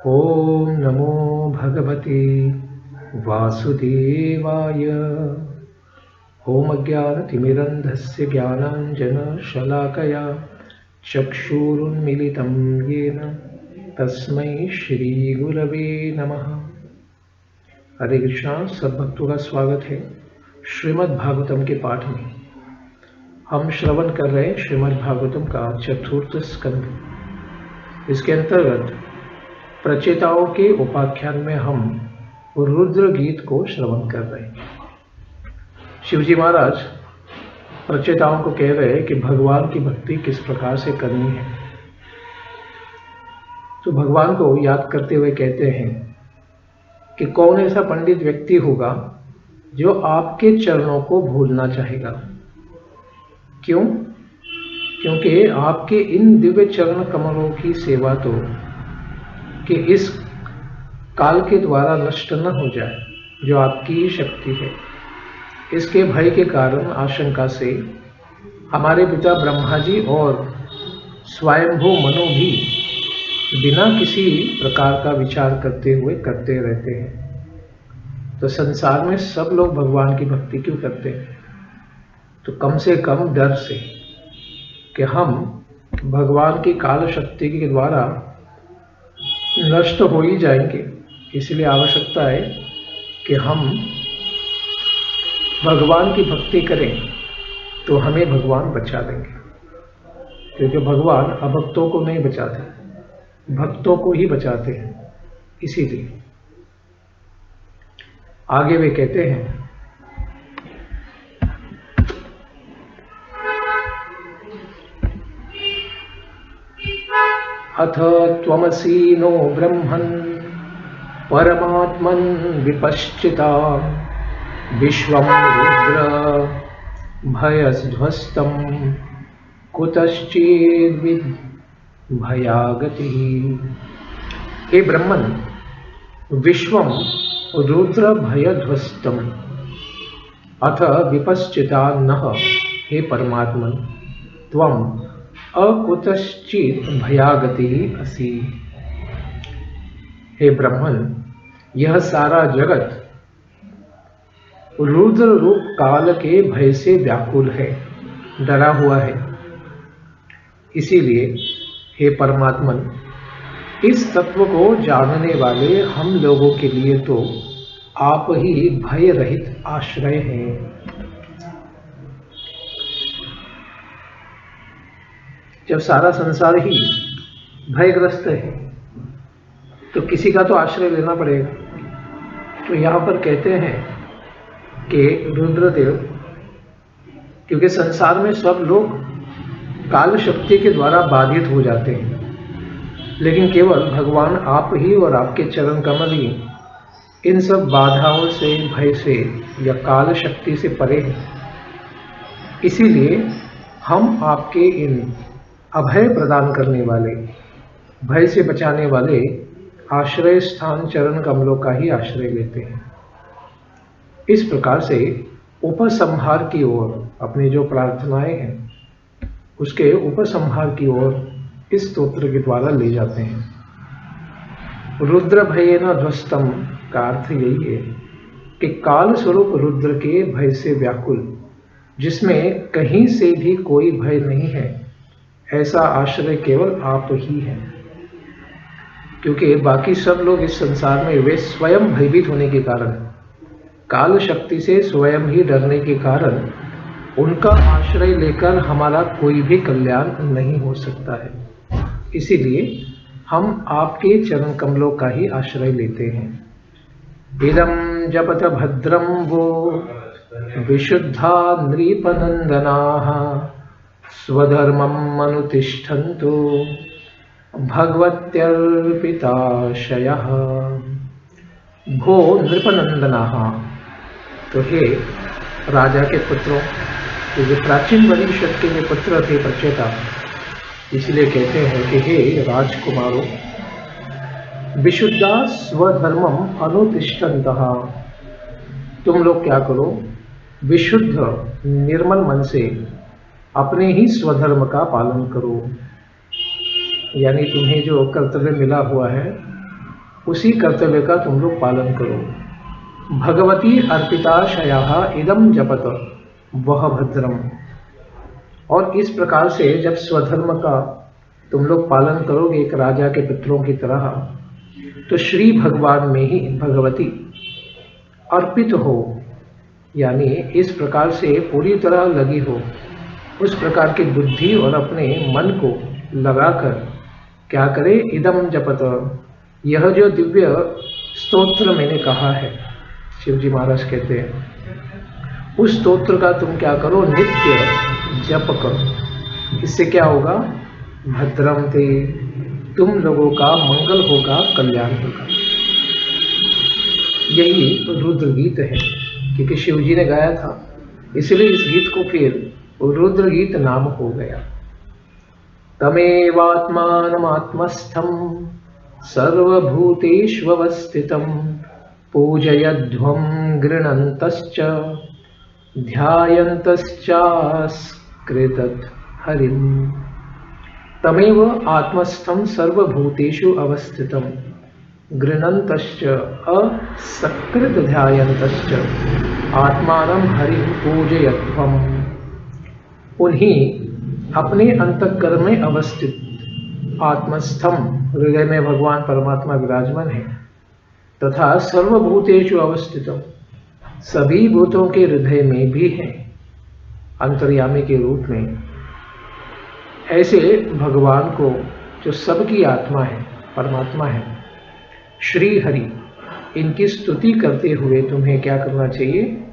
ओम नमो भगवते वासुदेवाय। ओम अज्ञानतिमिरन्धस्य ज्ञानाञ्जनशलाकया चक्षुरुन्मीलितं येन तस्मै श्रीगुरवे नमः। हरे कृष्णा। सब भक्तों का स्वागत है श्रीमद् भागवतम के पाठ में। हम श्रवण कर रहे हैं श्रीमद् भागवतम का चतुर्थ स्कंद। इसके अंतर्गत प्रचेताओं के उपाख्यान में हम रुद्र गीत को श्रवण कर रहे हैं। शिवजी महाराज प्रचेताओं को कह रहे हैं कि भगवान की भक्ति किस प्रकार से करनी है। तो भगवान को याद करते हुए कहते हैं कि कौन ऐसा पंडित व्यक्ति होगा जो आपके चरणों को भूलना चाहेगा। क्यों? क्योंकि आपके इन दिव्य चरण कमलों की सेवा तो कि इस काल के द्वारा नष्ट न हो जाए, जो आपकी ही शक्ति है। इसके भय के कारण, आशंका से हमारे पिता ब्रह्मा जी और स्वयंभू मनु भी बिना किसी प्रकार का विचार करते हुए करते रहते हैं। तो संसार में सब लोग भगवान की भक्ति क्यों करते हैं? तो कम से कम डर से कि हम भगवान की काल शक्ति के द्वारा नष्ट हो ही जाएंगे। इसलिए आवश्यकता है कि हम भगवान की भक्ति करें तो हमें भगवान बचा देंगे। क्योंकि भगवान अभक्तों को नहीं बचाते, भक्तों को ही बचाते हैं। इसीलिए आगे वे कहते हैं, अथ त्वमसि नो ब्रह्मन् परमात्मन् विपश्चिता विश्वं रुद्र भयध्वस्तं कुतश्चिद् भयागतिः। हे ब्रह्मन्, विश्वं रुद्र भयध्वस्तं अथ विपश्चिता नः। हे परमात्मन्, त्वं अकुतश्चित् भयागति असि। हे ब्रह्मन, यह सारा जगत रुद्र रूप काल के भय से व्याकुल है, डरा हुआ है। इसीलिए हे परमात्मन, इस तत्व को जानने वाले हम लोगों के लिए तो आप ही भय रहित आश्रय हैं। जब सारा संसार ही भयग्रस्त है तो किसी का तो आश्रय लेना पड़ेगा। तो यहाँ पर कहते हैं कि रुद्रदेव, क्योंकि संसार में सब लोग काल शक्ति के द्वारा बाधित हो जाते हैं, लेकिन केवल भगवान आप ही और आपके चरण कमल ही इन सब बाधाओं से, भय से या काल शक्ति से परे हैं। इसीलिए हम आपके इन अभय प्रदान करने वाले, भय से बचाने वाले आश्रय स्थान चरण कमलों का ही आश्रय लेते हैं। इस प्रकार से उपसंहार की ओर अपनी जो प्रार्थनाएं हैं उसके उपसंहार की ओर इस स्तोत्र के द्वारा ले जाते हैं। रुद्र भयेन ध्वस्तम का अर्थ यही है कि काल स्वरूप रुद्र के भय से व्याकुल, जिसमें कहीं से भी कोई भय नहीं है, ऐसा आश्रय केवल आप ही हैं। क्योंकि बाकी सब लोग इस संसार में वे स्वयं भयभीत होने के कारण, काल शक्ति से स्वयं ही डरने के कारण, उनका आश्रय लेकर हमारा कोई भी कल्याण नहीं हो सकता है। इसीलिए हम आपके चरण कमलों का ही आश्रय लेते हैं। इदं जपत भद्रं वो विशुद्धा नृपनंदनाः स्वधर्मम् अनुतिष्ठन्तु भगवत्यर्पिताशयः। भो नृपनंदनाः, तो हे राजा के पुत्रों, क्योंकि प्राचीन परिषद के वे पुत्र थे प्रचेता, इसलिए कहते हैं कि हे राजकुमारों, विशुद्धा स्वधर्मम अनुतिष्ठन्तः, तुम लोग क्या करो, विशुद्ध निर्मल मन से अपने ही स्वधर्म का पालन करो। यानी तुम्हें जो कर्तव्य मिला हुआ है उसी कर्तव्य का तुम लोग पालन करो। भगवती अर्पिताशयाः इदम जपत वह भद्रम। और इस प्रकार से जब स्वधर्म का तुम लोग पालन करोगे एक राजा के पुत्रों की तरह, तो श्री भगवान में ही भगवती अर्पित हो, यानी इस प्रकार से पूरी तरह लगी हो, उस प्रकार की बुद्धि और अपने मन को लगाकर क्या करे, इदम जपत, यह जो दिव्य स्तोत्र मैंने कहा है, शिवजी महाराज कहते हैं, उस स्तोत्र का तुम क्या करो, नित्य जप करो। इससे क्या होगा, भद्रम ते, तुम लोगों का मंगल होगा, कल्याण होगा। यही रुद्र गीत है, क्योंकि शिवजी ने गाया था, इसलिए इस गीत को फिर रुद्र गीत नाम हो गया। तमेवात्मानमात्मस्थं सर्वभूतेष्वस्थितं पूजयध्वं गृणन्तश्च ध्यायन्तश्चास्कृतत् हरिं। तमेव आत्मस्थं सर्वभूतेषु अवस्थितं गृणन्तश्च असकृत ध्यायन्तश्च आत्मानं हरिं पूजयध्वम्। उन्हीं अपने अंतःकरण में अवस्थित आत्मस्थम, हृदय में भगवान परमात्मा विराजमान है, तथा सर्वभूतेषु अवस्थितम, सभी भूतों के हृदय में भी है, अंतर्यामी के रूप में। ऐसे भगवान को, जो सबकी आत्मा है, परमात्मा है, श्री हरि, इनकी स्तुति करते हुए तुम्हें क्या करना चाहिए,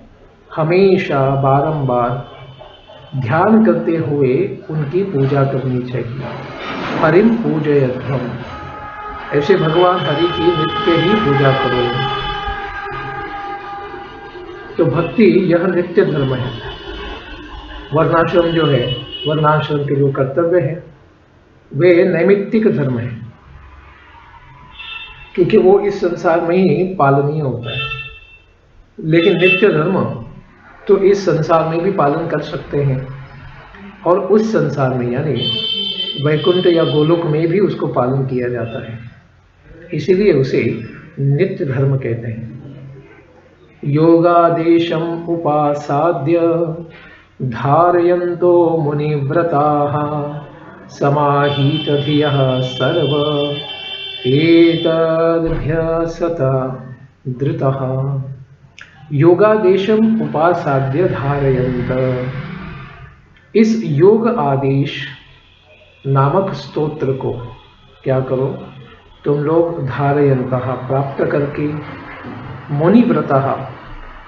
हमेशा बारंबार ध्यान करते हुए उनकी पूजा करनी चाहिए। हरिम पूजयध्वम, ऐसे भगवान हरि की नित्य ही पूजा करो। तो भक्ति यह नित्य धर्म है। वर्णाश्रम जो है, वर्णाश्रम के जो कर्तव्य है, वे नैमित्तिक धर्म है, क्योंकि वो इस संसार में ही पालनीय होता है। लेकिन नित्य धर्म तो इस संसार में भी पालन कर सकते हैं, और उस संसार में यानी वैकुंठ या गोलोक में भी उसको पालन किया जाता है, इसीलिए उसे नित्य धर्म कहते हैं। योगादेशम उपासाद्य धारयन्तो मुनिव्रताः समाहितधियः सर्व एतदभ्यसता धृतः। योगादेशम उपासाद्य धारयन्त, इस योग आदेश नामक स्तोत्र को क्या करो, तुम लोग धारयन्तः, प्राप्त करके, मुनिव्रतः,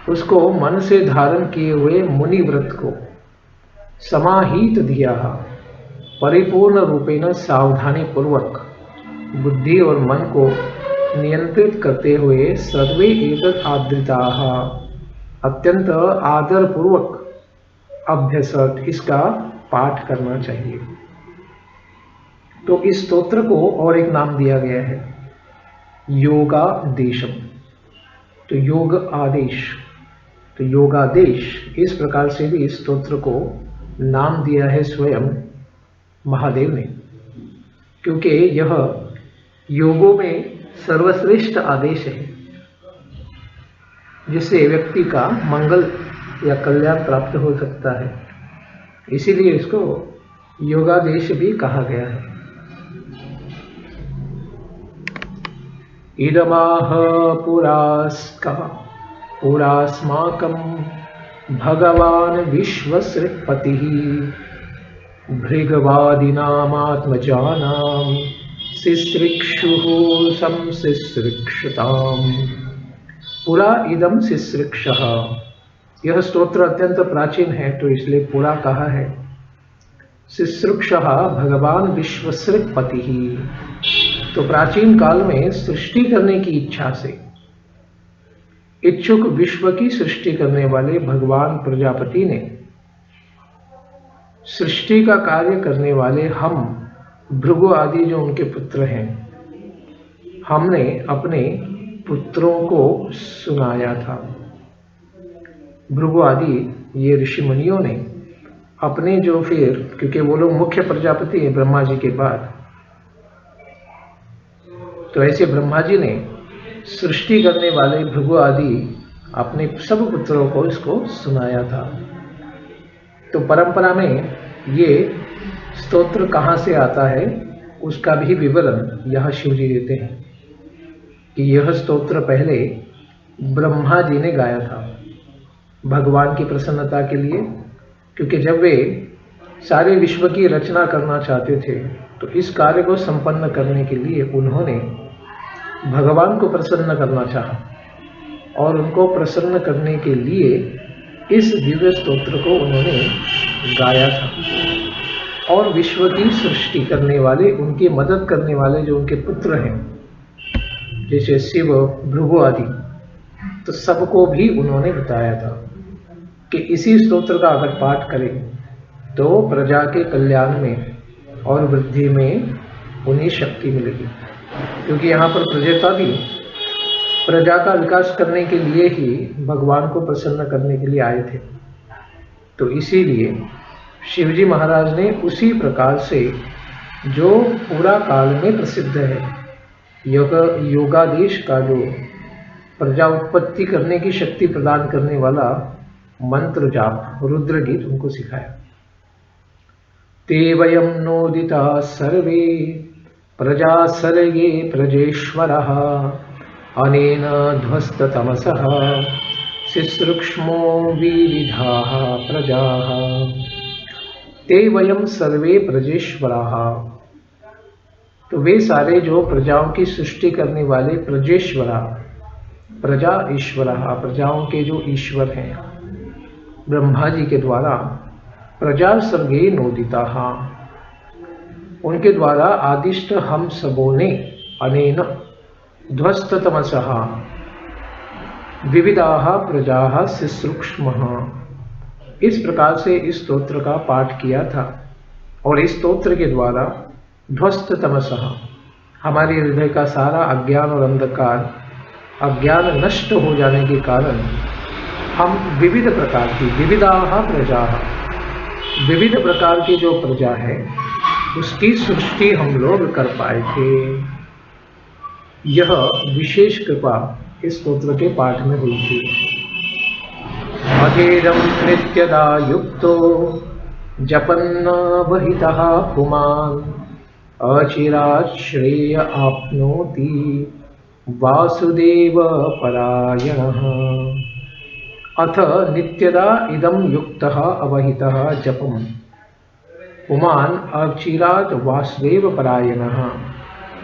उसको मन से धारण किए हुए मुनिव्रत को, समाहित धिया, परिपूर्ण रूपेण सावधानी पूर्वक बुद्धि और मन को नियंत्रित करते हुए, सर्वे एतत् आदृताः, अत्यंत आदर पूर्वक अभ्यसत, इसका पाठ करना चाहिए। तो इस स्तोत्र को और एक नाम दिया गया है, योगादेशम। तो योग आदेश, तो योगादेश, इस प्रकार से भी इस स्तोत्र को नाम दिया है स्वयं महादेव ने, क्योंकि यह योगों में सर्वश्रेष्ठ आदेश है, जिससे व्यक्ति का मंगल या कल्याण प्राप्त हो सकता है। इसीलिए इसको योगादेश भी कहा गया है। इदमाह पुरास्माकं भगवान् विश्वसृक्पतिः भृगवादिनामात्मजानां सिसृक्षुः संसिसृक्षताम्। पुरा इदम सिसृक्षः, यह स्तोत्र अत्यंत प्राचीन है, तो इसलिए पुरा कहा है। सिसृक्षः भगवान विश्वसृक्पतिः, तो प्राचीन काल में सृष्टि करने की इच्छा से इच्छुक विश्व की सृष्टि करने वाले भगवान प्रजापति ने, सृष्टि का कार्य करने वाले हम भृगु आदि जो उनके पुत्र हैं, हमने अपने पुत्रों को सुनाया था। भृगु आदि ये ऋषि मुनियों ने अपने जो फिर, क्योंकि वो लोग मुख्य प्रजापति हैं ब्रह्मा जी के बाद, तो ऐसे ब्रह्मा जी ने सृष्टि करने वाले भृगु आदि अपने सब पुत्रों को इसको सुनाया था। तो परंपरा में ये स्तोत्र कहाँ से आता है उसका भी विवरण यह शिव जी देते हैं कि यह स्तोत्र पहले ब्रह्मा जी ने गाया था भगवान की प्रसन्नता के लिए, क्योंकि जब वे सारे विश्व की रचना करना चाहते थे तो इस कार्य को संपन्न करने के लिए उन्होंने भगवान को प्रसन्न करना चाहा और उनको प्रसन्न करने के लिए इस दिव्य स्तोत्र को उन्होंने गाया था। और विश्व की सृष्टि करने वाले, उनकी मदद करने वाले जो उनके पुत्र हैं जैसे शिव, भृगु आदि, तो सबको भी उन्होंने बताया था कि इसी स्तोत्र का अगर पाठ करें तो प्रजा के कल्याण में और वृद्धि में उन्हें शक्ति मिलेगी, क्योंकि यहाँ पर प्रजेता भी प्रजा का विकास करने के लिए ही भगवान को प्रसन्न करने के लिए आए थे। तो इसीलिए शिवजी महाराज ने उसी प्रकार से जो पूरा काल में प्रसिद्ध है योगादेश का जो प्रजा उत्पत्ति करने की शक्ति प्रदान करने वाला मंत्र जाप रुद्र गीत उनको सिखाया। ते वयं नोदिता सर्वे प्रजा सर्गे प्रजेश्वरः अनेन ध्वस्ततमसः शिश्रुक्ष्मो विविधाः प्रजाः। ते वयं सर्वे प्रजेश्वराः, तो वे सारे जो प्रजाओं की सृष्टि करने वाले प्रजेश्वरा, प्रजा ईश्वरः, प्रजाओं के जो ईश्वर हैं ब्रह्मा जी के द्वारा प्रजा सर्गे नोदिताः, उनके द्वारा आदिष्ट हम सबों ने अनेन ध्वस्ततमसः विविधाः प्रजाः शिश्रुक्ष्मः, इस प्रकार से इस स्तोत्र का पाठ किया था। और इस स्तोत्र के द्वारा ध्वस्ततमसः, हमारे हृदय का सारा अज्ञान और अंधकार, अज्ञान नष्ट हो जाने के कारण हम विविध प्रकार की, विविधाः प्रजाः, विविध प्रकार की जो प्रजा है उसकी सृष्टि हम लोग कर पाए थे। यह विशेष कृपा इस स्तोत्र के पाठ में हुई थी। अधेदं नित्यदा युक्तो जपन्न वहितः पुमान् अचिरात् श्रेय आप्नोति वासुदेव परायणः। अथ नित्यदा इदं युक्तः अवहितः जपम् पुमान् अचिरात् वासुदेव परायणः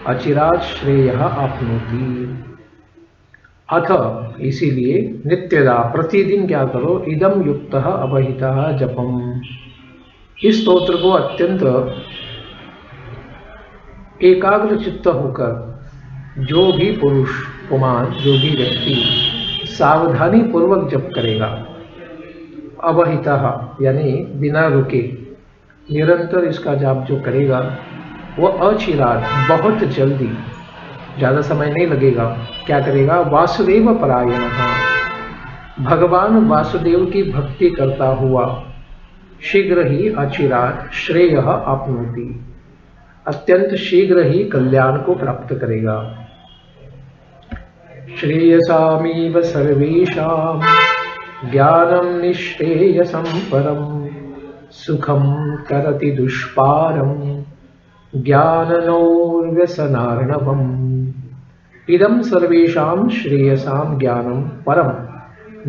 अचिरात् श्रेयः आप्नोति। अथ इसीलिए नित्यदा प्रतिदिन क्या करो, इदम युक्तः अवहितः जपम, इस स्तोत्र को अत्यंत एकाग्र चित्त होकर जो भी पुरुष, पुमान, जो भी व्यक्ति सावधानी पूर्वक जप करेगा, अवहितः यानी बिना रुके निरंतर इसका जाप जो करेगा वह अचिरात, बहुत जल्दी, ज़्यादा समय नहीं लगेगा, क्या करेगा, वासुदेव परायणः, भगवान वासुदेव की भक्ति करता हुआ शीघ्र ही अचिरात श्रेयः आप्नोति, अत्यंत शीघ्र ही कल्याण को प्राप्त करेगा। श्रेयसामीव सर्वेषां ज्ञानं निश्रेयसं परं सुखं करति दुष्पारं ज्ञाननौर्व्यसनार्णवम्। इदं सर्वेषां श्रेयसां ज्ञानं परं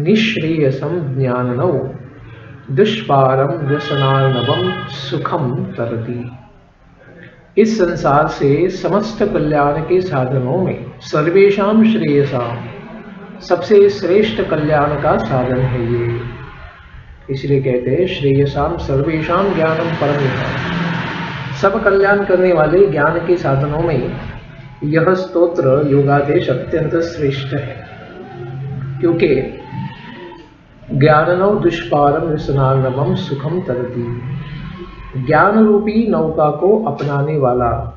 निःश्रेयसं ज्ञाननौ दुष्पारं व्यसनार्णवं सुखं तरति। इस संसार से समस्त कल्याण के साधनों में सर्वेषां श्रेयसां, सबसे श्रेष्ठ कल्याण का साधन है ये, इसलिए कहते हैं श्रेयसां सर्वेषां ज्ञानं परम। सब कल्याण करने वाले ज्ञान के साधनों में यह स्तोत्र योगादेश अत्यंत श्रेष्ठ है, क्योंकि ज्ञाननौ दुष्पारम व्यसनार्णवम सुखम तरति, ज्ञान रूपी नौका को अपनाने वाला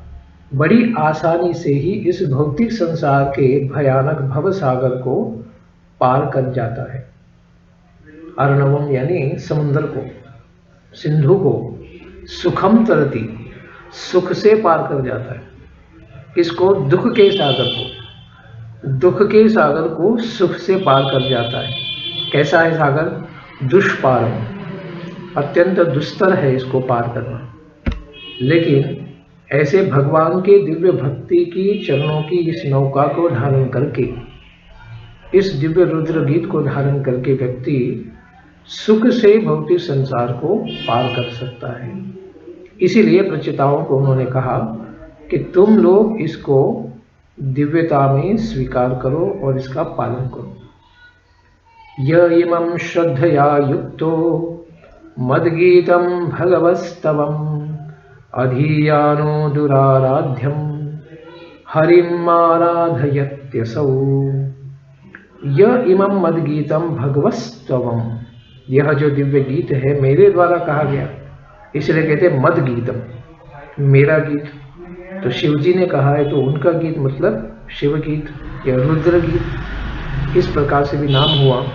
बड़ी आसानी से ही इस भौतिक संसार के भयानक भव सागर को पार कर जाता है। अर्णवम यानी समुद्र को, सिंधु को, सुखम तरति सुख से पार कर जाता है। इसको दुख के सागर को सुख से पार कर जाता है। कैसा है सागर? दुष्पारम, अत्यंत दुस्तर है इसको पार करना। लेकिन ऐसे भगवान के दिव्य भक्ति की चरणों की इस नौका को धारण करके, इस दिव्य रुद्र गीत को धारण करके व्यक्ति सुख से भौतिक संसार को पार कर सकता है। इसीलिए प्रचिताओं को उन्होंने कहा कि तुम लोग इसको दिव्यता में स्वीकार करो और इसका पालन करो। य इमं श्रद्धया युक्तो मद्गीतं भगवस्तवम् अधीयानो दुराराध्यम हरिम आराधयत्यसौ। यह इमं मद्गीतम भगवस्तवम, यह जो दिव्य गीत है मेरे द्वारा कहा गया, इसलिए कहते हैं मद गीतम, मेरा गीत। तो शिव जी ने कहा है तो उनका गीत मतलब शिव गीत या रुद्र गीत, इस प्रकार से भी नाम हुआ।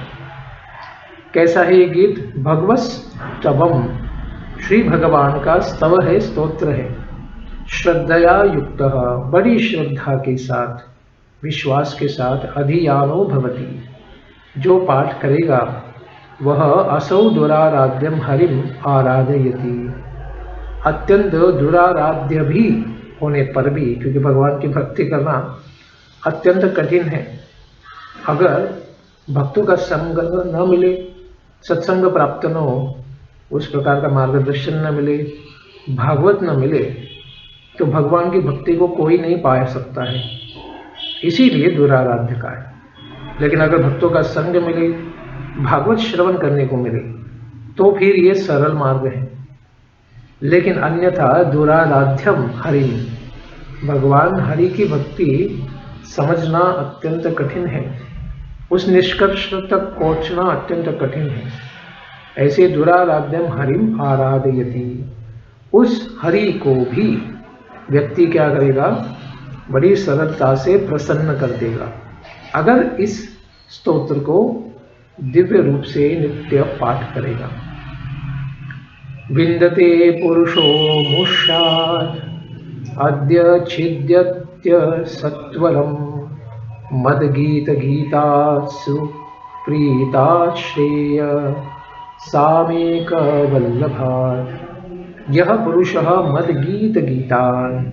कैसा है ये गीत? भगवस्तवम, श्री भगवान का स्तव है, स्तोत्र है। श्रद्धया युक्त, बड़ी श्रद्धा के साथ, विश्वास के साथ, अधियानो भवति, जो पाठ करेगा वह असौ दुराराध्यम हरिम आराधयति, अत्यंत दुराराध्य भी होने पर भी, क्योंकि भगवान की भक्ति करना अत्यंत कठिन है। अगर भक्तों का संग न मिले, सत्संग प्राप्त न हो, उस प्रकार का मार्गदर्शन न मिले, भागवत न मिले, तो भगवान की भक्ति को कोई नहीं पा सकता है। इसीलिए दुराराध्य का है। लेकिन अगर भक्तों का संग मिले, भागवत श्रवण करने को मिले, तो फिर ये सरल मार्ग है। लेकिन अन्यथा दुराराध्यम हरि, भगवान हरि की भक्ति समझना अत्यंत कठिन है, उस निष्कर्ष तक पहुंचना अत्यंत कठिन है। ऐसे दुराराध्यम हरिम आराधयति, उस हरि को भी व्यक्ति क्या करेगा? बड़ी सरलता से प्रसन्न कर देगा, अगर इस स्तोत्र को दिव्य रूप से नित्य पाठ करेगा। विन्दते पुरुषो मुष्यात् अद्य छिद्यत्य सत्वरम मद्गीत गीतासु प्रीताश्रेय सामेक वल्लभात्। यह पुरुषः मद्गीत गीतान्,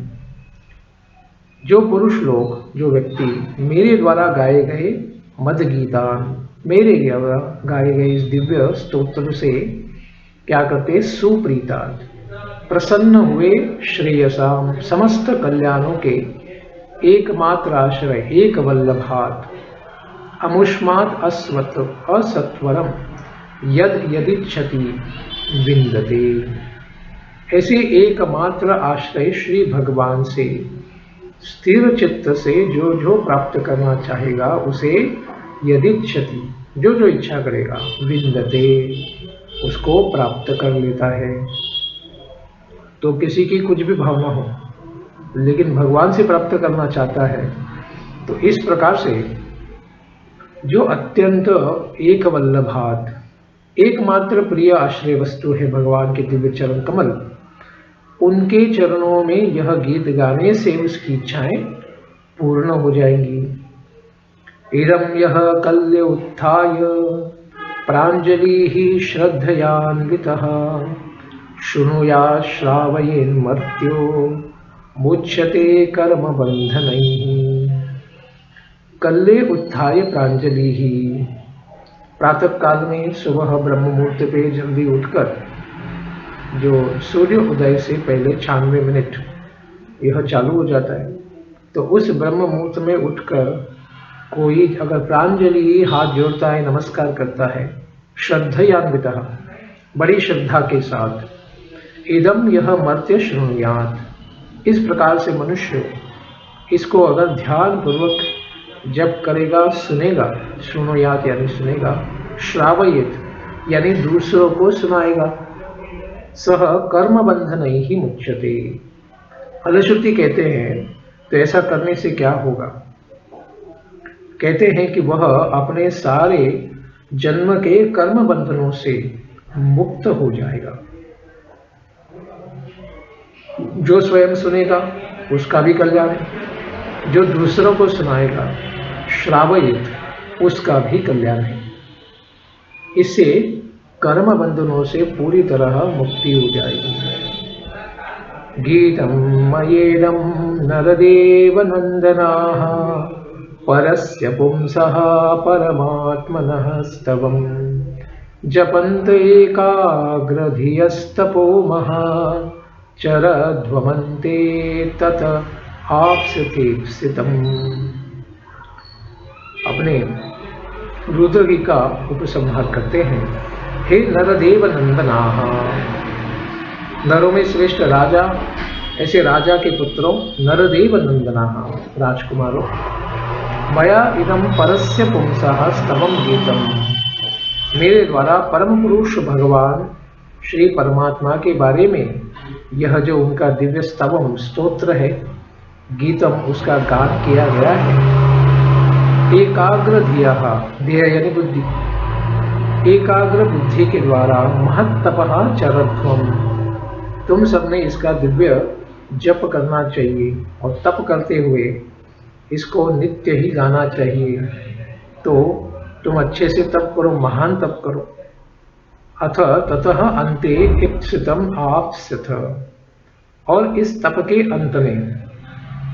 जो पुरुष लोग, जो व्यक्ति मेरे द्वारा गाए गए मद गीतान, मेरे द्वारा गाए गए इस दिव्य स्तोत्र से क्या करते? सुप्रीतात्, प्रसन्न हुए, श्रेयसाम, समस्त कल्याणों के एकमात्र आश्रय, एक वल्लभात्, अमुष्मात् अस्वत असत्वरम यद यदिच्छति विन्दते। ऐसे एकमात्र आश्रय श्री भगवान से स्थिर चित्त से जो जो प्राप्त करना चाहेगा उसे यदिच्छति, जो जो इच्छा करेगा, विन्दते, उसको प्राप्त कर लेता है। तो किसी की कुछ भी भावना हो, लेकिन भगवान से प्राप्त करना चाहता है, तो इस प्रकार से जो अत्यंत एक वल्लभात्, एकमात्र प्रिय आश्रय वस्तु है भगवान के दिव्य चरण कमल, उनके चरणों में यह गीत गाने से उसकी इच्छाएं पूर्ण हो जाएंगी। इदं यः कल्य उत्थाय प्राञ्जलिः श्रद्धयान्वितः शृणुयात् श्रावयेन्मर्त्यो मुच्यते कर्म बंधनैः। कल्ले उत्थाय प्राञ्जलिः, प्रातः काल में सुबह ब्रह्म मुहूर्त पे जल्दी उठकर, जो सूर्य उदय से पहले 96 मिनट यह चालू हो जाता है, तो उस ब्रह्म मुहूर्त में उठकर कोई अगर प्रांजलि हाथ जोड़ता है, नमस्कार करता है, श्रद्धयान्वितः, बड़ी श्रद्धा के साथ, इदम यह मर्त्य शृणुयात्, इस प्रकार से मनुष्य इसको अगर ध्यान पूर्वक जप करेगा, सुनेगा, शृणुयात् यानी सुनेगा, श्रावयेत यानी दूसरों को सुनाएगा, सह कर्म बंधनैः मुच्यते। फलश्रुति कहते हैं तो ऐसा करने से क्या होगा? कहते हैं कि वह अपने सारे जन्म के कर्म बंधनों से मुक्त हो जाएगा। जो स्वयं सुनेगा उसका भी कल्याण है, जो दूसरों को सुनाएगा, श्रावयित, उसका भी कल्याण है। इससे कर्म बंधनों से पूरी तरह मुक्ति हो जाएगी। गीतम मयेदं नरदेव नंदनाः परस्य पुंसः परमात्मनः स्तवम् जपन्त एकाग्रधियस्तपो महः चरध्वमन्ते तत आप्स्यतेप्सितम्। अपने रुद्रगी का उपसंहार करते हैं। हे नरदेव नंदनाः, नरों में श्रेष्ठ राजा, ऐसे राजा के पुत्रों, नरदेव नंदनाः, राजकुमारों, मया इदं परस्य पुंसः स्तवं गीतम, मेरे द्वारा परम पुरुष भगवान श्री परमात्मा के बारे में यह जो उनका दिव्य स्तवम स्तोत्र है, गीतम, उसका गान किया गया है। एकाग्र धियः, ध्येय यानी बुद्धि, एकाग्र बुद्धि के द्वारा महत्तपः चरध्वम, तुम सबने इसका दिव्य जप करना चाहिए और तप करते हुए इसको नित्य ही गाना चाहिए। तो तुम अच्छे से तप करो, महान तप करो। अथ ततः अन्ते इप्सितम् आप्स्यथ, और इस तप के अंत में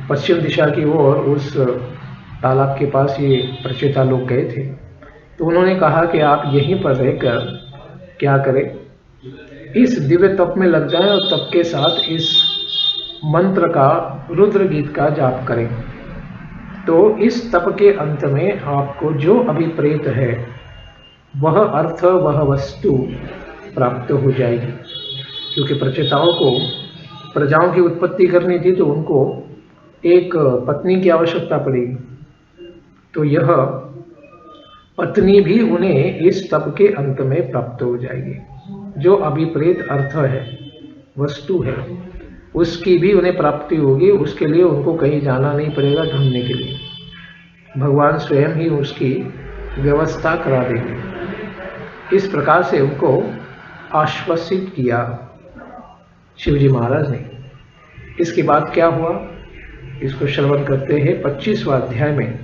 पश्चिम दिशा की ओर उस तालाब के पास ये प्रचेता लोग गए थे। तो उन्होंने कहा कि आप यहीं पर रहकर क्या करें, इस दिव्य तप में लग जाएं और तप के साथ इस मंत्र का, रुद्र गीत का जाप करें। तो इस तप के अंत में आपको जो अभिप्रेत है वह अर्थ, वह वस्तु प्राप्त हो जाएगी। क्योंकि प्रचेताओं को प्रजाओं की उत्पत्ति करनी थी तो उनको एक पत्नी की आवश्यकता पड़ेगी। तो यह पत्नी भी उन्हें इस तप के अंत में प्राप्त हो जाएगी। जो अभिप्रेत अर्थ है, वस्तु है, उसकी भी उन्हें प्राप्ति होगी। उसके लिए उनको कहीं जाना नहीं पड़ेगा ढूंढने के लिए, भगवान स्वयं ही उसकी व्यवस्था करा देंगे। इस प्रकार से उनको आश्वसित किया शिवजी महाराज ने। इसके बाद क्या हुआ, इसको श्रवण करते हैं 25वां अध्याय में।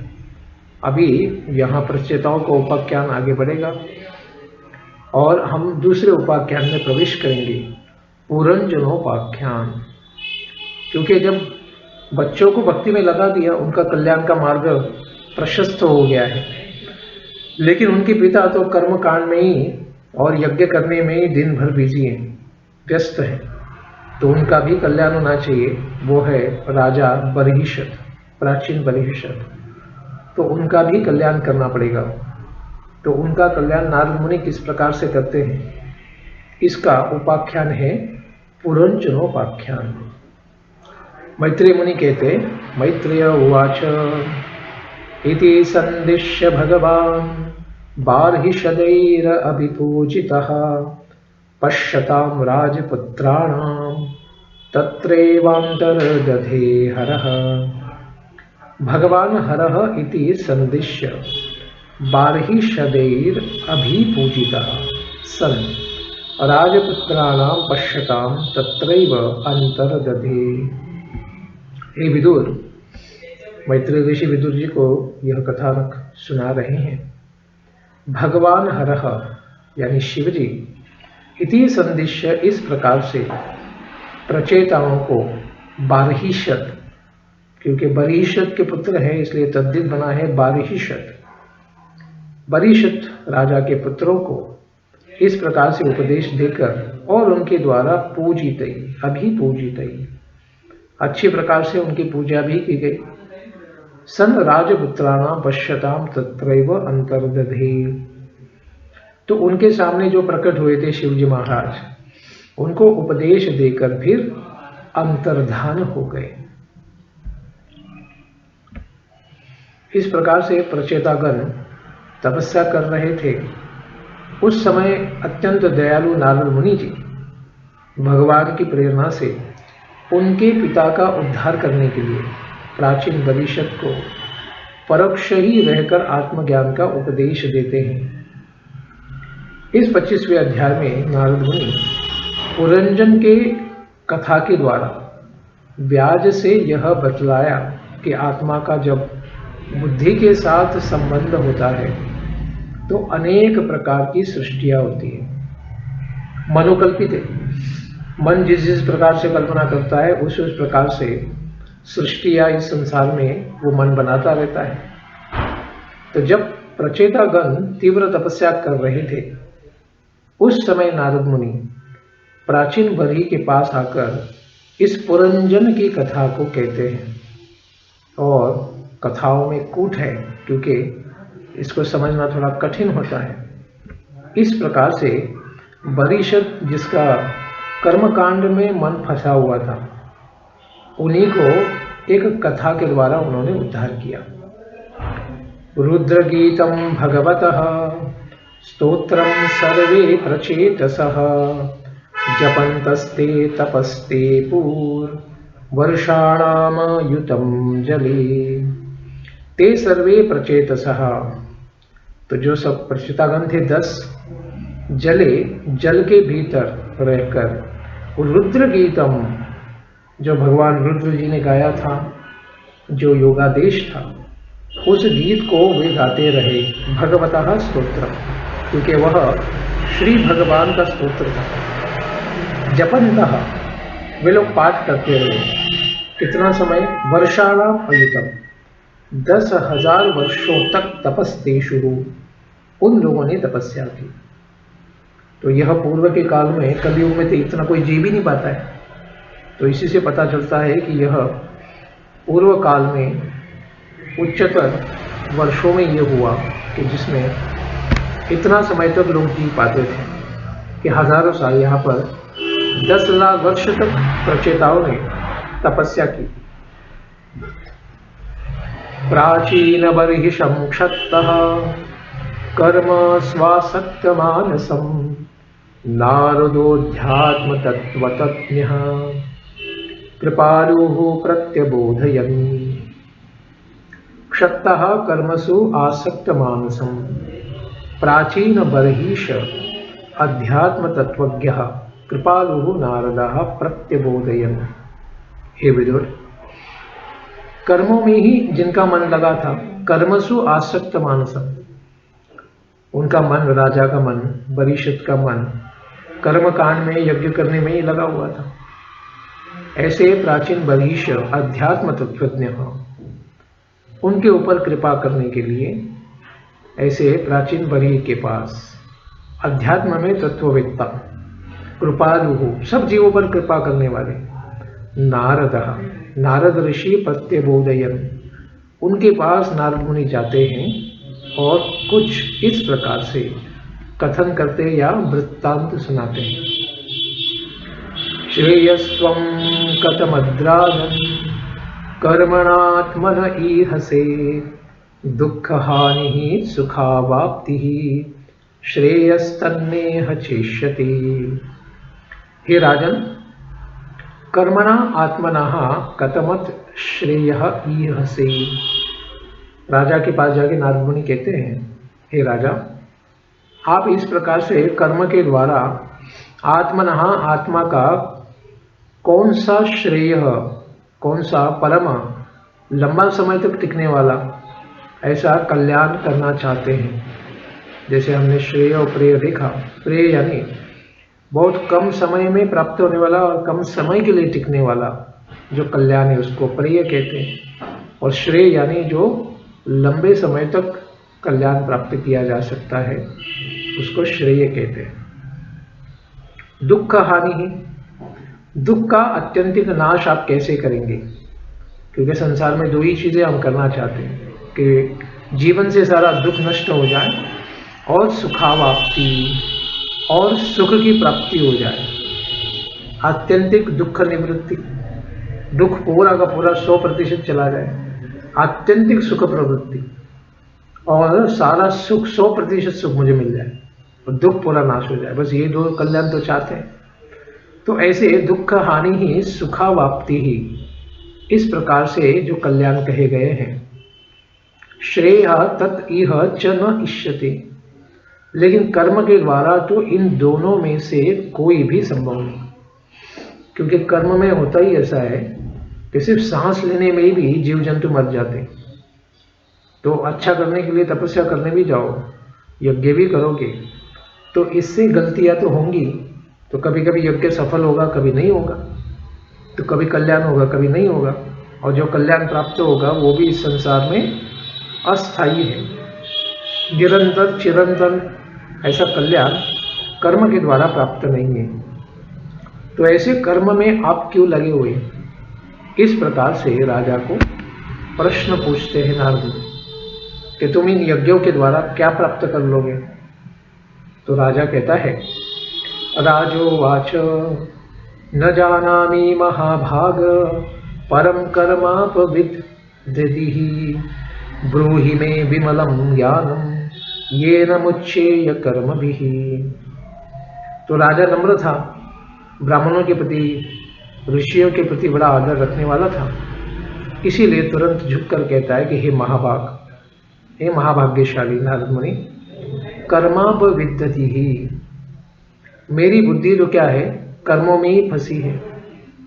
अभी यहाँ प्रचेताओं का उपाख्यान आगे बढ़ेगा और हम दूसरे उपाख्यान में प्रवेश करेंगे, पुरंजनोपाख्यान। क्योंकि जब बच्चों को भक्ति में लगा दिया, उनका कल्याण का मार्ग प्रशस्त हो गया है। लेकिन उनके पिता तो कर्म कांड में ही और यज्ञ करने में ही दिन भर बिजी हैं, व्यस्त हैं। तो उनका भी कल्याण होना चाहिए। वो है राजा बर्हिषत, प्राचीन बर्हिषत। तो उनका भी कल्याण करना पड़ेगा। तो उनका कल्याण नारद मुनि किस प्रकार से करते हैं, इसका उपाख्यान है पुरंजनोपाख्यान। मैत्रेय मुनि कहते, मैत्रेय उवाच इति संदिश्य भगवान् बार्हिषदैरभिपूजितः पश्यतां राजपुत्राणां तत्रैवान्तर्दधे हरः। भगवान हरः इति संदिश्य बार्हिषदैरभिपूजितः सन् राजपुत्राणां पश्यतां तत्रैव अंतर्दधे। हे विदुर, मैत्रेय ऋषि विदुर जी को यह कथानक सुना रहे हैं। भगवान हरः यानी शिवजी, इति संदिश्य इस प्रकार से प्रचेताओं को बार्हिषत, क्योंकि बर्हिषत के पुत्र हैं इसलिए तद्धित बना है बार्हिषत, बर्हिषत राजा के पुत्रों को इस प्रकार से उपदेश देकर और उनके द्वारा पूजितई, अभिपूजितई, अच्छी प्रकार से उनकी पूजा भी की गई। सन राजपुत्राणां पश्यतां तत्रैव अंतर्दधे, तो उनके सामने जो प्रकट हुए थे शिवजी महाराज, उनको उपदेश देकर फिर अंतर्धान हो गए। इस प्रकार से प्रचेतागण तपस्या कर रहे थे। उस समय अत्यंत दयालु नारद मुनि जी भगवान की प्रेरणा से उनके पिता का उद्धार करने के लिए प्राचीन बर्हिषत को परोक्ष ही रहकर आत्मज्ञान का उपदेश देते हैं। इस 25वें अध्याय में नारद मुनि पुरंजन के कथा के द्वारा व्याज से यह बतलाया कि आत्मा का जब बुद्धि के साथ संबंध होता है तो अनेक प्रकार की सृष्टियां होती हैं। मनोकल्पित है, मन जिस जिस प्रकार से कल्पना करता है उस प्रकार से सृष्टियां इस संसार में वो मन बनाता रहता है। तो जब प्रचेतागण तीव्र तपस्या कर रहे थे उस समय नारद मुनि प्राचीन बरही के पास आकर इस पुरंजन की कथा को कहते हैं। और कथाओं में कूट है क्योंकि इसको समझना थोड़ा कठिन होता है। इस प्रकार से बरीशत जिसका कर्मकांड में मन फंसा हुआ था उन्हीं को एक कथा के द्वारा उन्होंने उद्धार किया। रुद्रगीतम भगवतः स्तोत्रम सर्वे प्रचेतसः जपन्तस्ते तपस्ते वर्षाणाम युतम जले ते सर्वे प्रचेतसः। तो जो सब प्रचेतागण थे 10 जले जल के भीतर रहकर रुद्र गीतम जो भगवान रुद्र जी ने गाया था, जो योगादेश था, उस गीत को वे गाते रहे। भगवतः स्तोत्र क्योंकि वह श्री भगवान का स्तोत्र था। जपन्तः वे लोग पाठ करते रहे। कितना समय? वर्षाणाम अयुतम 10,000 वर्षों तक तपस्ते शुरू उन लोगों ने तपस्या की। तो यह पूर्व के काल में कलयुग में तो इतना कोई जी भी नहीं पाता है। तो इसी से पता चलता है कि यह पूर्व काल में उच्चतर वर्षों में यह हुआ कि जिसमें इतना समय तक लोग जी पाते थे कि हजारों साल यहाँ पर 10 लाख वर्ष तक प्रचेताओं ने तपस्या की। प्राचीन बर्हिषं क्षत्तः कर्म स्वासक्त मानसम नारदोऽध्यात्म तत्त्वतज्ञः कृपालुः प्रत्यबोधयन्। क्षत्तः कर्मसु आसक्त मानसम प्राचीन बर्हिष अध्यात्म तत्वज्ञः कृपालुः नारदः प्रत्यबोधयन्। हे विदुर, कर्मों में ही जिनका मन लगा था, कर्मसु आसक्त मानसम, उनका मन, राजा का मन, बरीशत का मन कर्म कांड में यज्ञ करने में ही लगा हुआ था। ऐसे प्राचीन बरीश अध्यात्म तत्वज्ञ उनके ऊपर कृपा करने के लिए ऐसे प्राचीन बरी के पास अध्यात्म में तत्ववेत्ता कृपालु सब जीवों पर कृपा करने वाले नारद ऋषि प्रत्यबोधयन, उनके पास नारद मुनि जाते हैं और कुछ इस प्रकार से कथन करते या वृत्तांत सुनाते हैं। श्रेयस्त्वं कथमद्राजन् कर्मणात्मन ईहसे दुःख हानि सुखावाप्ति श्रेयस्तन्नेह चेष्यति। हे राजन, कर्मणा आत्मनः कथमत श्रेयः ईहसे। राजा के पास जाके नारद मुनि कहते हैं, हे राजा, आप इस प्रकार से कर्म के द्वारा आत्मनः आत्मा का कौन सा श्रेय, कौन सा परम लंबा समय तक टिकने वाला ऐसा कल्याण करना चाहते हैं। जैसे हमने श्रेय और प्रेय देखा। प्रेय यानी बहुत कम समय में प्राप्त होने वाला और कम समय के लिए टिकने वाला जो कल्याण है उसको प्रेय कहते हैं। और श्रेय यानी जो लंबे समय तक कल्याण प्राप्त किया जा सकता है उसको श्रेय कहते हैं। दुख हानि ही, दुख का अत्यंतिक नाश आप कैसे करेंगे? क्योंकि संसार में दो ही चीजें हम करना चाहते हैं कि जीवन से सारा दुख नष्ट हो जाए और सुखावाप्ति और सुख की प्राप्ति हो जाए। आत्यंतिक दुख निवृत्ति, दुख पूरा का पूरा 100% चला जाए। आत्यंतिक सुख प्रवृत्ति और सारा सुख 100% सुख मुझे मिल जाए और दुख पूरा नाश हो जाए। बस ये दो कल्याण तो चाहते हैं। तो ऐसे दुख हानि ही सुखावाप्ति ही, इस प्रकार से जो कल्याण कहे गए हैं। श्रेय तत् इह च न इष्यते, लेकिन कर्म के द्वारा तो इन दोनों में से कोई भी संभव नहीं। क्योंकि कर्म में होता ही ऐसा है कि सिर्फ सांस लेने में भी जीव जंतु मर जाते। तो अच्छा करने के लिए तपस्या करने भी जाओ, यज्ञ भी करोगे, तो इससे गलतियां तो होंगी। तो कभी कभी यज्ञ सफल होगा, कभी नहीं होगा, तो कभी कल्याण होगा, कभी नहीं होगा। और जो कल्याण प्राप्त होगा वो भी इस संसार में अस्थायी है। निरंतर चिरंतन ऐसा कल्याण कर्म के द्वारा प्राप्त नहीं है। तो ऐसे कर्म में आप क्यों लगे हुए? इस प्रकार से राजा को प्रश्न पूछते हैं नारद कि तुम इन यज्ञों के द्वारा क्या प्राप्त कर लोगे? तो राजा कहता है, राजोवाच न जानामि महाभाग परम कर्मापविद्यतिः ब्रूहि मे विमलं ज्ञानम येन मुच्येय कर्मभिः। तो राजा नम्र था, ब्राह्मणों के प्रति, ऋषियों के प्रति बड़ा आदर रखने वाला था। इसीलिए तुरंत झुककर कहता है कि हे महाभाग, हे महाभाग्यशाली नारद मुनि, कर्मापविद्यति ही, मेरी बुद्धि तो क्या है, कर्मों में ही फंसी है।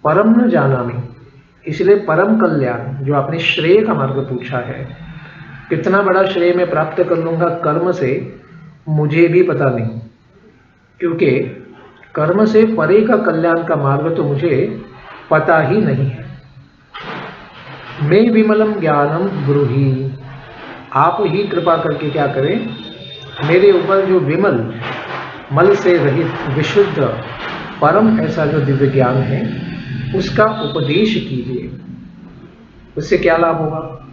परम न जानामि, इसलिए परम कल्याण, जो आपने श्रेय का मार्ग पूछा है, कितना बड़ा श्रेय मैं प्राप्त कर लूंगा कर्म से, मुझे भी पता नहीं। क्योंकि कर्म से परे का कल्याण का मार्ग तो मुझे पता ही नहीं है। मैं विमलम ज्ञानम ब्रूहि, आप ही कृपा करके क्या करें, मेरे ऊपर जो विमल, मल से रहित, विशुद्ध, परम ऐसा जो दिव्य ज्ञान है उसका उपदेश कीजिए। उससे क्या लाभ होगा?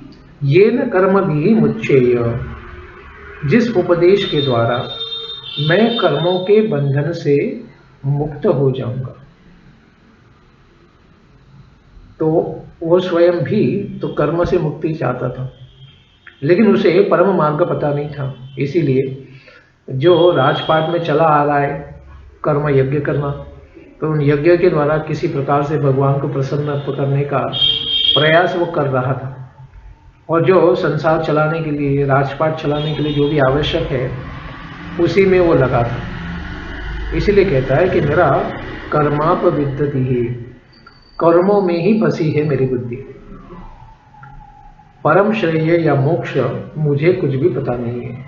ये न कर्म भी मुच्येय, जिस उपदेश के द्वारा मैं कर्मों के बंधन से मुक्त हो जाऊंगा। तो वो स्वयं भी तो कर्म से मुक्ति चाहता था, लेकिन उसे परम मार्ग पता नहीं था। इसीलिए जो राजपाट में चला आ रहा है कर्म यज्ञ करना, तो उन यज्ञ के द्वारा किसी प्रकार से भगवान को प्रसन्न करने का प्रयास वो कर रहा था। और जो संसार चलाने के लिए, राजपाट चलाने के लिए जो भी आवश्यक है, उसी में वो लगा था। इसीलिए कहता है कि मेरा कर्मापविद्यति ही, कर्मों में ही फंसी है मेरी बुद्धि। परम श्रेय या मोक्ष मुझे कुछ भी पता नहीं है।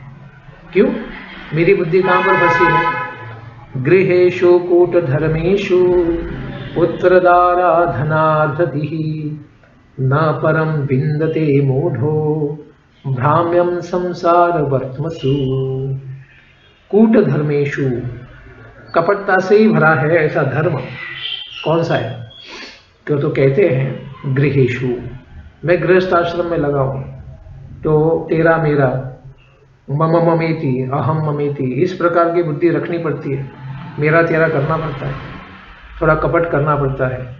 क्यों? मेरी बुद्धि कहाँ पर फंसी है? गृहेषु कूटधर्मेषु पुत्रदाराधनार्धतिः न परम विन्दते मूढ़ो भ्राम्यम संसार वर्त्मसु। कूटधर्मेषु, कपटता से ही भरा है ऐसा धर्म कौन सा है? क्यों तो कहते हैं गृहेषु, मैं गृहस्थ आश्रम में लगा हूं, तो तेरा मेरा, मम ममेति, अहम ममेति, इस प्रकार की बुद्धि रखनी पड़ती है। मेरा तेरा करना पड़ता है, थोड़ा कपट करना पड़ता है।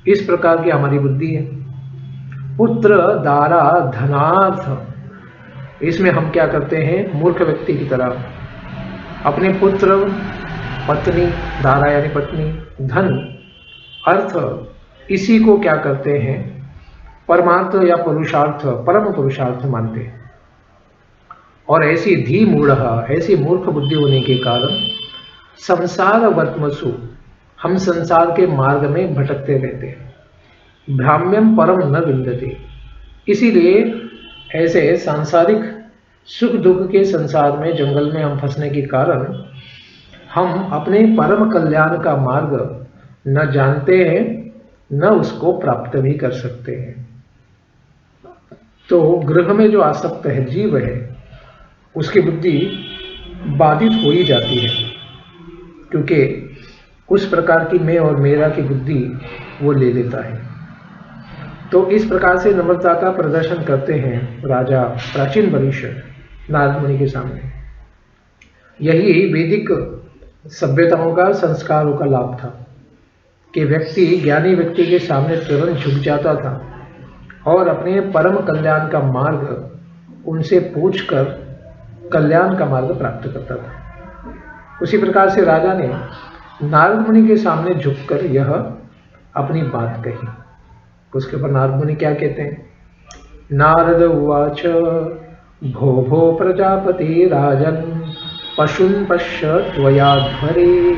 इस प्रकार की हमारी बुद्धि है। पुत्र दारा धनार्थ, इसमें हम क्या करते हैं, मूर्ख व्यक्ति की तरह अपने पुत्र, पत्नी, दारा यानी पत्नी, धन, अर्थ, इसी को क्या करते हैं, परमार्थ या पुरुषार्थ, परम पुरुषार्थ मानते हैं। और ऐसी धी मूढ़, ऐसी मूर्ख बुद्धि होने के कारण संसार वर्त्मसु, हम संसार के मार्ग में भटकते रहते हैं। भ्राम्यम परम न विन्दते, इसीलिए ऐसे सांसारिक सुख दुख के संसार में, जंगल में हम फंसने के कारण हम अपने परम कल्याण का मार्ग न जानते हैं, न उसको प्राप्त भी कर सकते हैं। तो गृह में जो आसक्त है जीव है, उसकी बुद्धि बाधित हो ही जाती है, क्योंकि उस प्रकार की मैं और मेरा की बुद्धि वो ले लेता है। तो इस प्रकार से नम्रता का प्रदर्शन करते हैं राजा प्राचीन वरिष्ठ नारद मुनि के सामने। यही वैदिक सभ्यताओं का, संस्कारों का लाभ था कि व्यक्ति, ज्ञानी व्यक्ति के सामने तुरंत झुक जाता था और अपने परम कल्याण का मार्ग उनसे पूछकर कल्याण का मार्ग प्राप्त करता था। उसी प्रकार से राजा ने नारद मुनि के सामने झुककर यह अपनी बात कही। उसके ऊपर नारद मुनि क्या कहते हैं? नारद उवाच भो भो प्रजापति राजन पशुन पश्य त्वयाध्वरे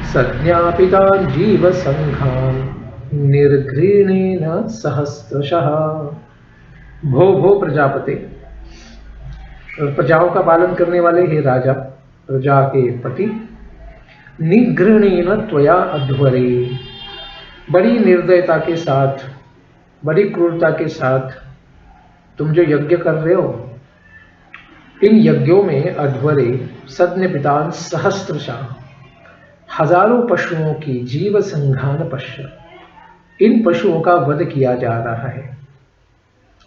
सज्ञापिता जीव संघान निर्घृणेन सहस्रशः। भो भो प्रजापते, प्रजाओं का पालन करने वाले हे राजा, प्रजा के पति, निघृणेन त्वया अध्वरे, बड़ी निर्दयता के साथ, बड़ी क्रूरता के साथ तुम जो यज्ञ कर रहे हो, इन यज्ञों में अध्वरे सद्निपितान सहस्त्रशः, हजारों पशुओं की जीव संघान पश्य, इन पशुओं का वध किया जा रहा है।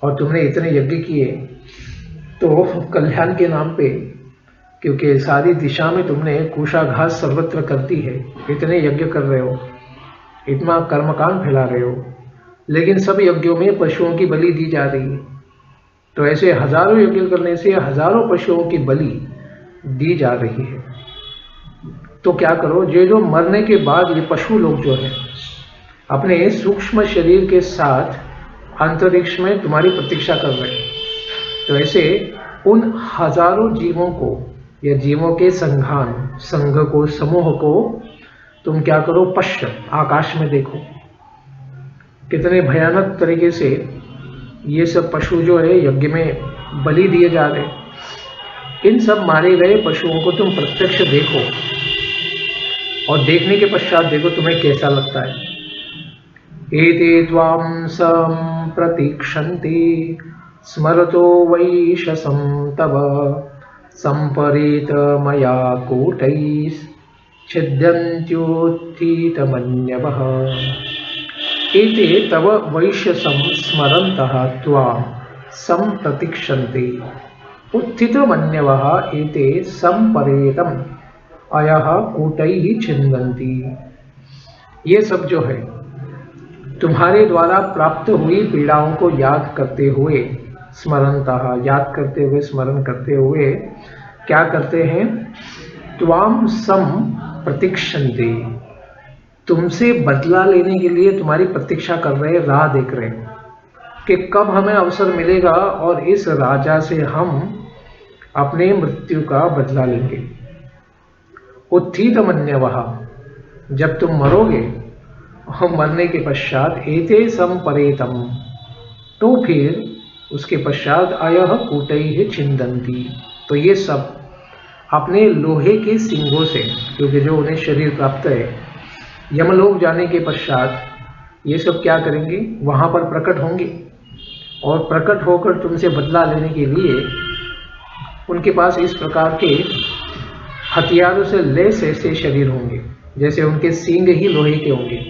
और तुमने इतने यज्ञ किए तो कल्याण के नाम पे, क्योंकि सारी दिशा में तुमने कुशाघात सर्वत्र करती है, इतने यज्ञ कर रहे हो, इतना कर्मकांड फैला रहे हो, लेकिन सब यज्ञों में पशुओं की बलि दी जा रही है। तो ऐसे हजारों यज्ञ करने से हजारों पशुओं की बलि दी जा रही है। तो क्या करो, ये जो मरने के बाद ये पशु लोग जो है अपने सूक्ष्म शरीर के साथ अंतरिक्ष में तुम्हारी प्रतीक्षा कर रहे हैं। तो ऐसे उन हजारों जीवों को या जीवों के संघ को, समूह को तुम क्या करो, पश्य, आकाश में देखो कितने भयानक तरीके से ये सब पशु जो है यज्ञ में बलि दिए जा रहे। इन सब मारे गए पशुओं को तुम प्रत्यक्ष देखो और देखने के पश्चात देखो तुम्हें कैसा लगता है। एते त्वां संप्रतीक्षन्ति स्मरतो वैशसं तव संपरेत मया कूटैश्छिद्यन्त्युत्थितमन्यवः। एते तव वैशसं स्मरन्तः त्वां संप्रतीक्षन्ति उत्थितमन्यवः एते संपरेतम् अयः कूटैः छिन्दन्ति। ये सब जो है तुम्हारे द्वारा प्राप्त हुई पीड़ाओं को याद करते हुए, स्मरन्तः, याद करते हुए, स्मरण करते हुए क्या करते हैं, त्वां सम प्रतीक्षन्ते, तुमसे बदला लेने के लिए तुम्हारी प्रतीक्षा कर रहे, राह देख रहे कि कब हमें अवसर मिलेगा और इस राजा से हम अपने मृत्यु का बदला लेंगे। उत्थितमन्यवः, जब तुम मरोगे और मरने के पश्चात एते संपरेतम, तो फिर उसके पश्चात अयः कूटैः छिन्दन्ति, तो ये सब अपने लोहे के सींगों से, क्योंकि जो उन्हें शरीर प्राप्त है, यमलोक जाने के पश्चात ये सब क्या करेंगे, वहाँ पर प्रकट होंगे और प्रकट होकर तुमसे बदला लेने के लिए उनके पास इस प्रकार के हथियारों से लैस ऐसे शरीर होंगे जैसे उनके सींग ही लोहे के होंगे।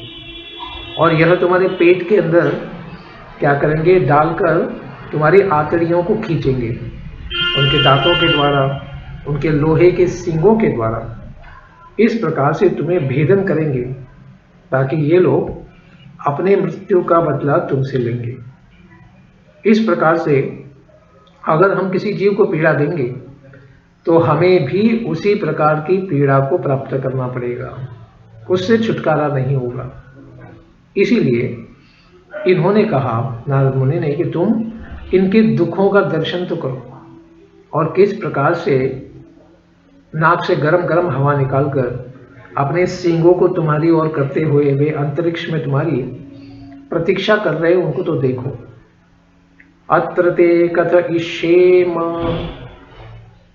और यह तुम्हारे पेट के अंदर क्या करेंगे, डालकर तुम्हारी आंतड़ियों को खींचेंगे उनके दांतों के द्वारा, उनके लोहे के सींगों के द्वारा। इस प्रकार से तुम्हें भेदन करेंगे ताकि ये लोग अपने मृत्यु का बदला तुमसे लेंगे। इस प्रकार से अगर हम किसी जीव को पीड़ा देंगे तो हमें भी उसी प्रकार की पीड़ा को प्राप्त करना पड़ेगा, उससे छुटकारा नहीं होगा। इसीलिए इन्होंने कहा, नारद मुनि ने, कि तुम इनके दुखों का दर्शन तो करो और किस प्रकार से नाक से गरम गरम हवा निकालकर अपने सींगों को तुम्हारी ओर करते हुए वे अंतरिक्ष में तुम्हारी प्रतीक्षा कर रहे, उनको तो देखो। अत्र ते कथयिष्येम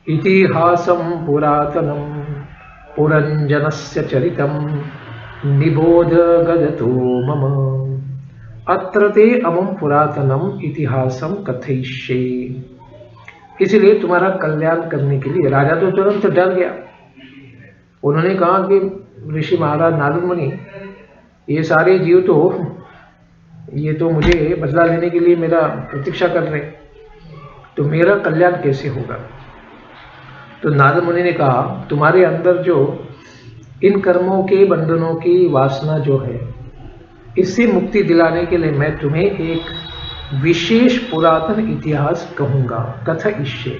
इतिहासं पुरातनं पुरञ्जनस्य चरितं निबोध गदतो मम। अत्र ते अमं पुरातनम इतिहासं कथयिष्ये। इसलिए तुम्हारा कल्याण करने के लिए राजा तो तुरंत डर गया। उन्होंने कहा कि ऋषि महाराज नारद मुनि, ये सारे जीव तो ये तो मुझे बदला लेने के लिए मेरा प्रतीक्षा कर रहे, तो मेरा कल्याण कैसे होगा। तो नारद मुनि ने कहा, तुम्हारे अंदर जो इन कर्मों के बंधनों की वासना जो है, इससे मुक्ति दिलाने के लिए मैं तुम्हें एक विशेष पुरातन इतिहास कहूँगा। कथयिष्ये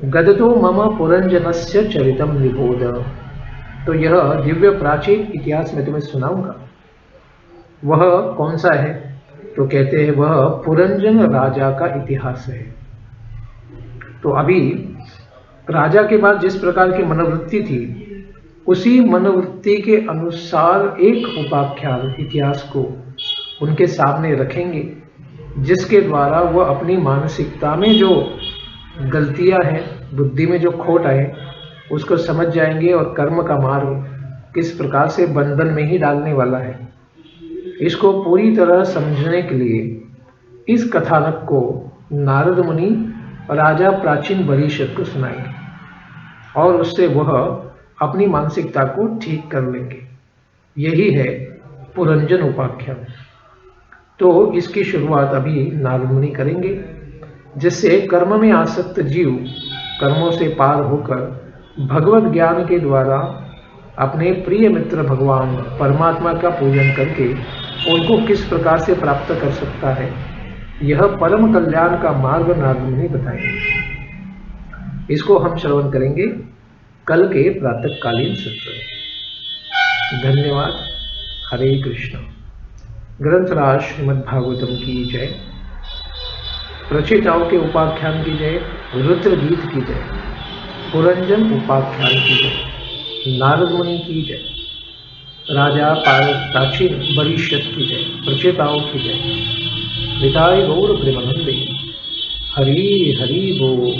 गदतो मम पुरंजनस्य चरितम निबोध। तो यह दिव्य प्राचीन इतिहास मैं तुम्हें सुनाऊंगा। वह कौन सा है, तो कहते हैं वह पुरंजन राजा का इतिहास है। तो अभी राजा के पास जिस प्रकार की मनोवृत्ति थी उसी मनोवृत्ति के अनुसार एक उपाख्यान इतिहास को उनके सामने रखेंगे, जिसके द्वारा वह अपनी मानसिकता में जो गलतियां हैं, बुद्धि में जो खोट है, उसको समझ जाएंगे और कर्म का मार्ग किस प्रकार से बंधन में ही डालने वाला है। इसको पूरी तरह समझने के लिए इस कथानक को नारद मुनि राजा प्राचीन बरीशत को सुनाएंगे और उससे वह अपनी मानसिकता को ठीक कर लेंगे। यही है पुरंजन उपाख्यान। तो इसकी शुरुआत अभी नारद मुनि करेंगे, जिससे कर्म में आसक्त जीव कर्मों से पार होकर भगवत ज्ञान के द्वारा अपने प्रिय मित्र भगवान परमात्मा का पूजन करके उनको किस प्रकार से प्राप्त कर सकता है, यह परम कल्याण का मार्ग नारद मुनि बताएंगे। इसको हम श्रवण करेंगे कल के प्रातःकालीन सत्र में। धन्यवाद। हरे कृष्ण। ग्रंथराज श्रीमद् भागवतम की जय, रचयिताओं के उपाख्यान की जय, रुद्र गीत की जय, पुरंजन उपाख्यान की जय, नारद मुनि की जय, राजा प्राचीन बरीशत की जय, रचयिताओं की जय। निताय गौर प्रेमानंदे। हरि हरि बोल।